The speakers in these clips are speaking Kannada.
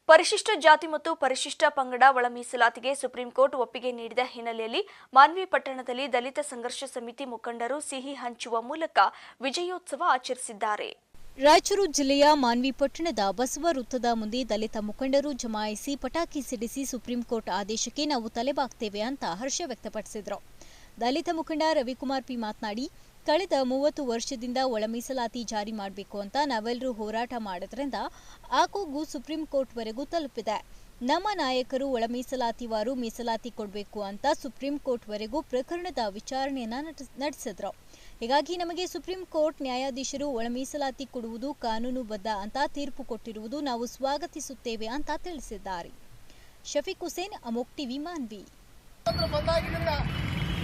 ಪರಿಶಿಷ್ಟ ಜಾತಿ ಮತ್ತು ಪರಿಶಿಷ್ಟ ಪಂಗಡ ಒಳ ಮೀಸಲಾತಿಗೆ ಸುಪ್ರೀಂ ಕೋರ್ಟ್ ಒಪ್ಪಿಗೆ ನೀಡಿದ ಹಿನ್ನೆಲೆಯಲ್ಲಿ ಮಾನ್ವಿ ಪಟ್ಟಣದಲ್ಲಿ ದಲಿತ ಸಂಘರ್ಷ ಸಮಿತಿ ಮುಖಂಡರು ಸಿಹಿ ಹಂಚುವ ಮೂಲಕ ವಿಜಯೋತ್ಸವ ಆಚರಿಸಿದ್ದಾರೆ. ರಾಯಚೂರು ಜಿಲ್ಲೆಯ ಮಾನ್ವಿ ಪಟ್ಟಣದ ಬಸವ ವೃತ್ತದ ಮುಂದೆ ದಲಿತ ಮುಖಂಡರು ಜಮಾಯಿಸಿ ಪಟಾಕಿ ಸಿಡಿಸಿ ಸುಪ್ರೀಂ ಕೋರ್ಟ್ ಆದೇಶಕ್ಕೆ ನಾವು ತಲೆಬಾಗ್ತೇವೆ ಅಂತ ಹರ್ಷ ವ್ಯಕ್ತಪಡಿಸಿದರು. ದಲಿತ ಮುಖಂಡ ರವಿಕುಮಾರ್ ಪಿ ಮಾತನಾಡಿ, ಕಳೆದ 30 ವರ್ಷದಿಂದ ಒಳ ಮೀಸಲಾತಿ ಜಾರಿ ಮಾಡಬೇಕು ಅಂತ ನಾವೆಲ್ಲರೂ ಹೋರಾಟ ಮಾಡೋದ್ರಿಂದ ಆ ಕೂಗು ಸುಪ್ರೀಂ ಕೋರ್ಟ್ವರೆಗೂ ತಲುಪಿದೆ. ನಮ್ಮ ನಾಯಕರು ಒಳ ಮೀಸಲಾತಿವಾರು ಮೀಸಲಾತಿ ಕೊಡಬೇಕು ಅಂತ ಸುಪ್ರೀಂ ಕೋರ್ಟ್ವರೆಗೂ ಪ್ರಕರಣದ ವಿಚಾರಣೆಯನ್ನ ನಡೆಸಿದ್ರು. ಹೀಗಾಗಿ ನಮಗೆ ಸುಪ್ರೀಂ ಕೋರ್ಟ್ ನ್ಯಾಯಾಧೀಶರು ಒಳ ಮೀಸಲಾತಿ ಕೊಡುವುದು ಕಾನೂನುಬದ್ಧ ಅಂತ ತೀರ್ಪು ಕೊಟ್ಟಿರುವುದು ನಾವು ಸ್ವಾಗತಿಸುತ್ತೇವೆ ಅಂತ ತಿಳಿಸಿದ್ದಾರೆ. ಶಫೀಕ್ ಹುಸೇನ್, ಅಮೋಕ್ ಟಿವಿ, ಮಾನ್ವಿ.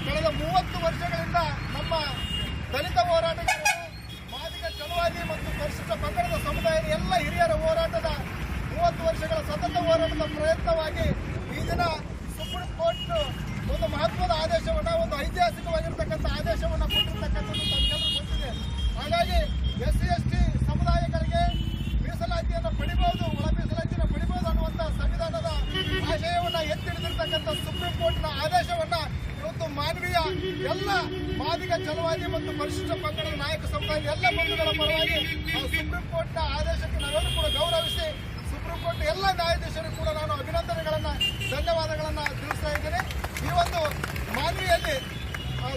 ಕಳೆದ 30 ವರ್ಷಗಳಿಂದ ನಮ್ಮ ದಲಿತ ಹೋರಾಟಗಾರರು, ಮಾದಿಗ ಚಲುವಾದಿ ಮತ್ತು ಪರಿಶಿಷ್ಟ ಪಂಗಡದ ಸಮುದಾಯದ ಎಲ್ಲ ಹಿರಿಯರ ಹೋರಾಟದ 30 ವರ್ಷಗಳ ಸತತ ಹೋರಾಟದ ಪ್ರಯತ್ನವಾಗಿ ಈ ದಿನ ಸುಪ್ರೀಂ ಕೋರ್ಟ್ ಒಂದು ಮಹತ್ವದ ಆದೇಶವನ್ನು, ಒಂದು ಐತಿಹಾಸಿಕವಾಗಿರ್ತಕ್ಕಂಥ ಆದೇಶವನ್ನು ಕೊಟ್ಟಿರ್ತಕ್ಕಂಥದ್ದು ತಮಗೆಲ್ಲರೂ ಗೊತ್ತಿದೆ. ಹಾಗಾಗಿ SC/ST ಸಮುದಾಯಗಳಿಗೆ ಮೀಸಲಾತಿಯನ್ನು ಪಡಿಬಹುದು, ಒಳ ಮೀಸಲಾತಿಯನ್ನು ಪಡಿಬಹುದು ಅನ್ನುವಂಥ ಸಂವಿಧಾನದ ಆಶಯವನ್ನು ಎತ್ತಿಡಿದಿರ್ತಕ್ಕಂಥ ಸುಪ್ರೀಂ ಕೋರ್ಟ್ನ ಆದೇಶವನ್ನು ಇವತ್ತು ಮಾನವೀಯ ಎಲ್ಲ ಮಾದಿಗ ಚಲುವಾದಿ ಮತ್ತು ಪರಿಶಿಷ್ಟ ಪಂಗಡದ ನಾಯಕ ಸಮುದಾಯದ ಎಲ್ಲ ಬಂಧುಗಳ ಪರವಾಗಿ ಸುಪ್ರೀಂ ಕೋರ್ಟ್ನ ಆದೇಶಕ್ಕೆ ನಾವೆಲ್ಲರೂ ಕೂಡ ಗೌರವಿಸಿ ಸುಪ್ರೀಂ ಕೋರ್ಟ್ ಎಲ್ಲ ನ್ಯಾಯಾಧೀಶರು ಕೂಡ ನಾನು ಅಭಿನಂದನೆಗಳನ್ನು, ಧನ್ಯವಾದಗಳನ್ನು ತಿಳಿಸ್ತಾ ಇದ್ದೇನೆ. ಈ ಒಂದು ಮಾನ್ವಿಯಲ್ಲಿ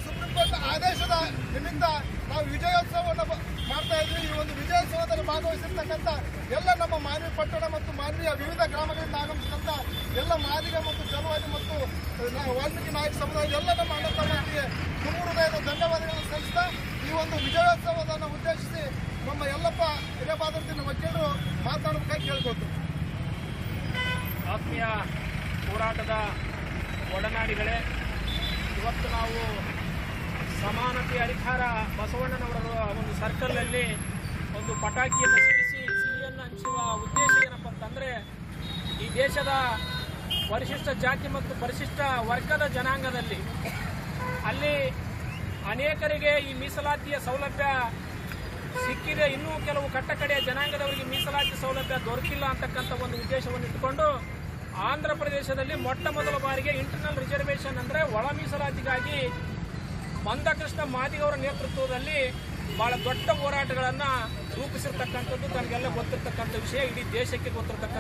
ಸುಪ್ರೀಂ ಕೋರ್ಟ್ ಆದೇಶದ ನಿಮಿತ್ತ ನಾವು ವಿಜಯೋತ್ಸವವನ್ನು ಮಾಡ್ತಾ ಇದ್ವಿ. ಈ ಒಂದು ವಿಜಯೋತ್ಸವದಲ್ಲಿ ಭಾಗವಹಿಸಿರ್ತಕ್ಕಂಥ ಎಲ್ಲ ನಮ್ಮ ಮಾನ್ವಿ ಪಟ್ಟಣ ಮತ್ತು ಮಾನ್ವಿಯ ವಿವಿಧ ಗ್ರಾಮಗಳಿಂದ ಆಗಮಿಸಿದಂಥ ಎಲ್ಲ ಮಾದಿಗ ಮತ್ತು ಚಲುವಾದಿ ಮತ್ತು ವಾಲ್ಮೀಕಿ ನಾಯಕ ಸಮುದಾಯದ ಎಲ್ಲ ನಮ್ಮ ಅಣ್ಣ ತಮ್ಮರಿಗೆ ತುಂಬ ಹೃದಯದ ಧನ್ಯವಾದಗಳನ್ನು ಸಲ್ಲಿಸ್ತಾ ಈ ಒಂದು ವಿಜಯೋತ್ಸವವನ್ನು ಉದ್ದೇಶಿಸಿ ನಮ್ಮ ಯಲ್ಲಪ್ಪ ಹಿರೇಬಾದರ್ತಿನ ವಕೀಲರು ಮಾತನಾಡಬೇಕಾಗಿ ಕೇಳ್ಕೊಳ್ತೀವಿ. ಆತ್ಮೀಯ ಹೋರಾಟದ ಒಡನಾಡಿಗಳೇ, ಇವತ್ತು ನಾವು ಸಮಾನತೆ ಅಧಿಕಾರ ಬಸವಣ್ಣನವರ ಒಂದು ಸರ್ಕಲ್ನಲ್ಲಿ ಒಂದು ಪಟಾಕಿಯನ್ನು ಸಿಡಿಸಿ ಸಿಹಿಯನ್ನು ಹಂಚುವ ಉದ್ದೇಶ ಏನಪ್ಪ ಅಂತಂದರೆ, ಈ ದೇಶದ ಪರಿಶಿಷ್ಟ ಜಾತಿ ಮತ್ತು ಪರಿಶಿಷ್ಟ ವರ್ಗದ ಜನಾಂಗದಲ್ಲಿ ಅಲ್ಲಿ ಅನೇಕರಿಗೆ ಈ ಮೀಸಲಾತಿಯ ಸೌಲಭ್ಯ ಸಿಕ್ಕಿದೆ, ಇನ್ನೂ ಕೆಲವು ಕಟ್ಟಕಡೆಯ ಜನಾಂಗದವರಿಗೆ ಮೀಸಲಾತಿ ಸೌಲಭ್ಯ ದೊರಕಿಲ್ಲ ಅಂತಕ್ಕಂಥ ಒಂದು ಉದ್ದೇಶವನ್ನು ಇಟ್ಟುಕೊಂಡು ಆಂಧ್ರ ಪ್ರದೇಶದಲ್ಲಿ ಮೊಟ್ಟ ಮೊದಲ ಬಾರಿಗೆ ಇಂಟರ್ನಲ್ ರಿಸರ್ವೇಷನ್ ಅಂದರೆ ಒಳ ಮೀಸಲಾತಿಗಾಗಿ ಮಂದಕೃಷ್ಣ ಮಾದಿಗವರ ನೇತೃತ್ವದಲ್ಲಿ ಬಹಳ ದೊಡ್ಡ ಹೋರಾಟಗಳನ್ನು ರೂಪಿಸಿರ್ತಕ್ಕಂಥದ್ದು ತಮಗೆಲ್ಲ ಗೊತ್ತಿರ್ತಕ್ಕಂಥ ವಿಷಯ, ಇಡೀ ದೇಶಕ್ಕೆ ಗೊತ್ತಿರ್ತಕ್ಕಂಥ